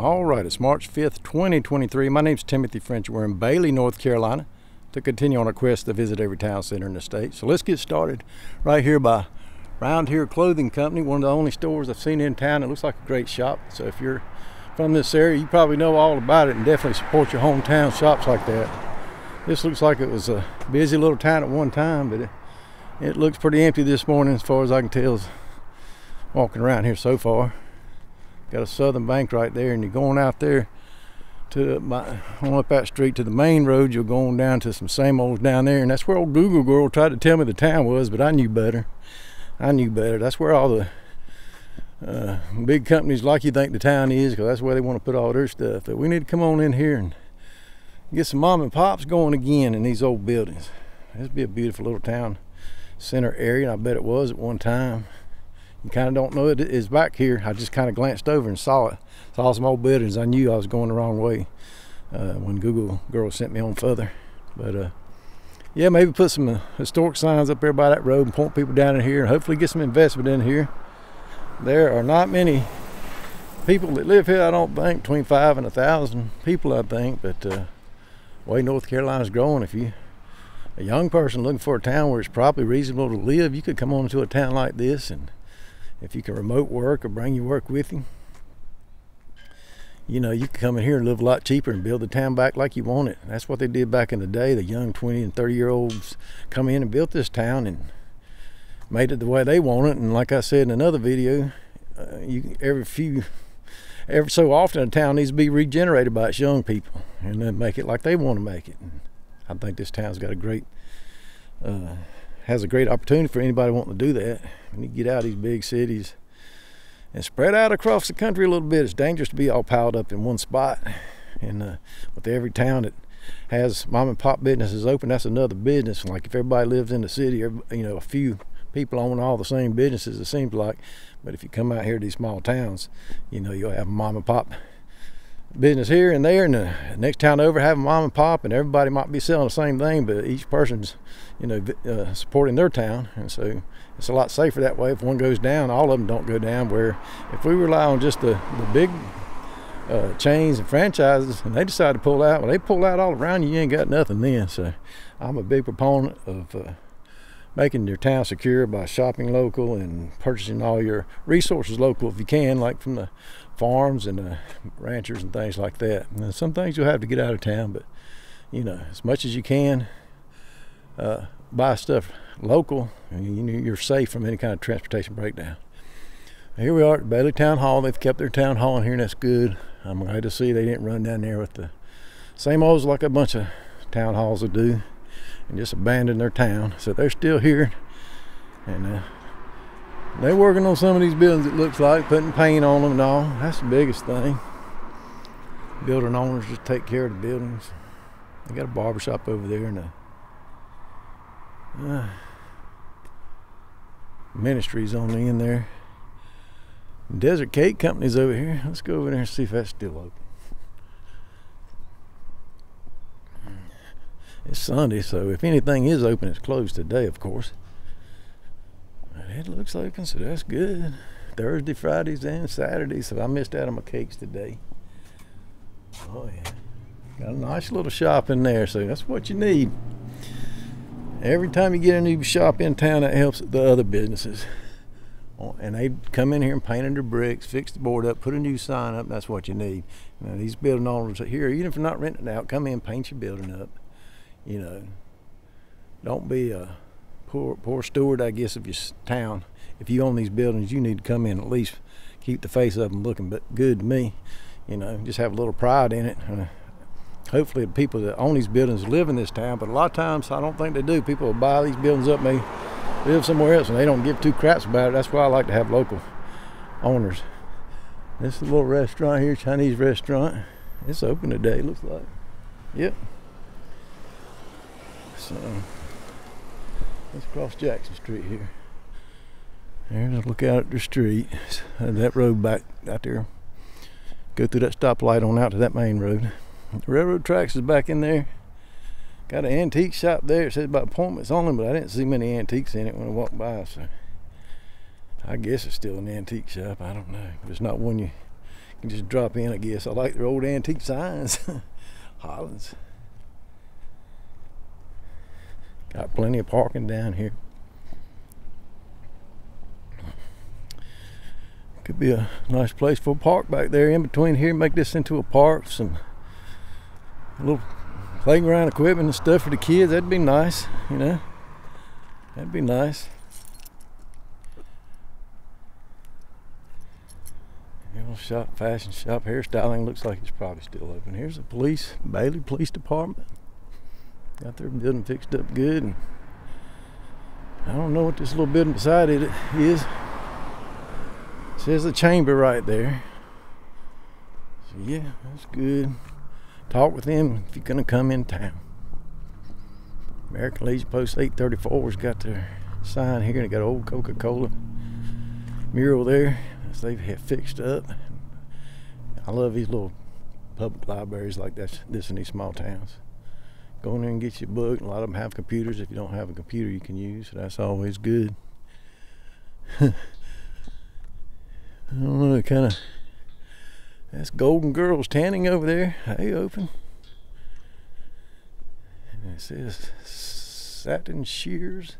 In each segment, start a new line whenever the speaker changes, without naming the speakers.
All right, it's March 5th, 2023. My name's Timothy French. We're in Bailey, North Carolina to continue on our quest to visit every town center in the state. So let's get started right here by Round Here Clothing Company, one of the only stores I've seen in town. It looks like a great shop. So if you're from this area, you probably know all about it and definitely support your hometown shops like that. This looks like it was a busy little town at one time, but it looks pretty empty this morning as far as I can tell walking around here so far. Got a Southern Bank right there, and you're going out there to on up that street to the main road. You're going down to some same olds down there, and that's where old Google girl tried to tell me the town was, but I knew better. That's where all the big companies like you think the town is, because that's where they want to put all their stuff. But we need to come on in here and get some mom and pops going again in these old buildings. This would be a beautiful little town center area, and I bet it was at one time. You kind of don't know it is back here. I just kind of glanced over and saw it. Saw some old buildings. I knew I was going the wrong way when Google girl sent me on further. But yeah, maybe put some historic signs up there by that road and point people down in here and hopefully get some investment in here. There are not many people that live here, I don't think, between 5 and 1,000 people, I think. But the way North Carolina's growing, if you a young person looking for a town where it's probably reasonable to live, you could come on to a town like this, and if you can remote work or bring your work with you, you know, you can come in here and live a lot cheaper and build the town back like you want it. That's what they did back in the day. The young 20 and 30-year-olds come in and built this town and made it the way they want it. And like I said in another video, every so often a town needs to be regenerated by its young people and then make it like they want to make it. And I think this town's got a great has a great opportunity for anybody wanting to do that. When you get out of these big cities and spread out across the country a little bit, it's dangerous to be all piled up in one spot. And with every town that has mom and pop businesses open, that's another business. Like if everybody lives in the city, you know, a few people own all the same businesses, it seems like. But if you come out here to these small towns, you know, you'll have a mom and pop business here and there, and the next town over have a mom and pop, and everybody might be selling the same thing, but each person's, you know, supporting their town. And so it's a lot safer that way. If one goes down, all of them don't go down. Where if we rely on just the big chains and franchises and they decide to pull out, well, they pull out all around you, you ain't got nothing then. So I'm a big proponent of making your town secure by shopping local and purchasing all your resources local if you can, like from the farms and ranchers and things like that. And some things you'll have to get out of town, but you know, as much as you can, buy stuff local, and you're safe from any kind of transportation breakdown. Here we are at Bailey Town Hall. They've kept their town hall in here, and that's good. I'm glad to see they didn't run down there with the same olds like a bunch of town halls would do and just abandon their town. So they're still here, and they're working on some of these buildings, it looks like, putting paint on them and all. That's the biggest thing. Building owners just take care of the buildings. They got a barber shop over there, and ministries on the end there. Desert Cake Company's over here. Let's go over there and see if that's still open. It's Sunday, so if anything is open, it's closed today, of course. But it looks open, so that's good. Thursday, Fridays, and Saturdays, so I missed out on my cakes today. Oh yeah, got a nice little shop in there, so that's what you need. Every time you get a new shop in town, that helps the other businesses. And they come in here and paint their bricks, fix the board up, put a new sign up. That's what you need. You know, these building owners here, even if you're not renting it out, come in, paint your building up. You know, don't be a poor steward, I guess, of your town. If you own these buildings, you need to come in at least keep the face of them looking good to me. You know, just have a little pride in it. Hopefully the people that own these buildings live in this town, but a lot of times I don't think they do. People will buy these buildings up and they live somewhere else and they don't give two craps about it. That's why I like to have local owners. This is a little restaurant here, Chinese restaurant. It's open today, looks like. Yep. So let's cross Jackson Street here. There's a look out at the street. That road back out there. Go through that stoplight on out to that main road. The railroad tracks is back in there. Got an antique shop there. It says about appointments only, but I didn't see many antiques in it when I walked by, so I guess it's still an antique shop. I don't know. If it's not one you can just drop in, I guess. I like their old antique signs. Hollands. Got plenty of parking down here. Could be a nice place for a park back there in between here. Make this into a park. Some little playground equipment and stuff for the kids. That'd be nice, you know. That'd be nice. Little shop, fashion shop, hairstyling. Looks like it's probably still open. Here's the Bailey Police Department. Got their building fixed up good. And I don't know what this little building beside it is. It says the chamber right there. So yeah, that's good. Talk with them if you're gonna come in town. American Legion Post 834's got their sign here, and they got an old Coca-Cola mural there as they've fixed up. I love these little public libraries like this in these small towns. Go in there and get your book. A lot of them have computers. If you don't have a computer you can use, so that's always good. I don't know, that's Golden Girls Tanning over there. They open. And it says Satin Shears.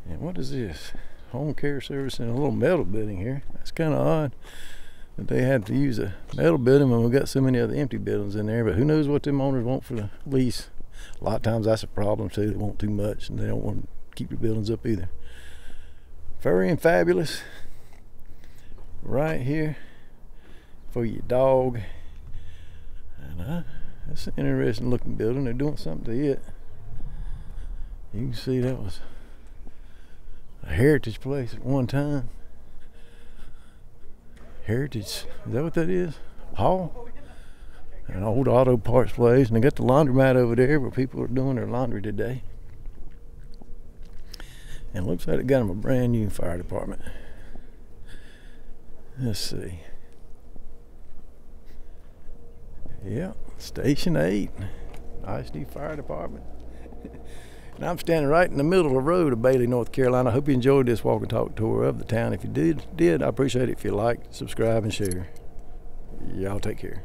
And what is this? Home care service in a little metal building here. That's kind of odd that they had to use a metal building when we've got so many other empty buildings in there. But who knows what them owners want for the lease. A lot of times that's a problem too. They want too much and they don't want to keep the buildings up either. Furry and Fabulous. Right here for your dog. And that's an interesting looking building. They're doing something to it. You can see that was a heritage place at one time. Heritage, is that what that is? Hall? An old auto parts place, and they got the laundromat over there where people are doing their laundry today. And it looks like they got them a brand new fire department. Let's see. Yeah, Station 8, nice new fire department. And I'm standing right in the middle of the road of Bailey, North Carolina. I hope you enjoyed this walk and talk tour of the town. If you did, I appreciate it if you like, subscribe, and share. Y'all take care.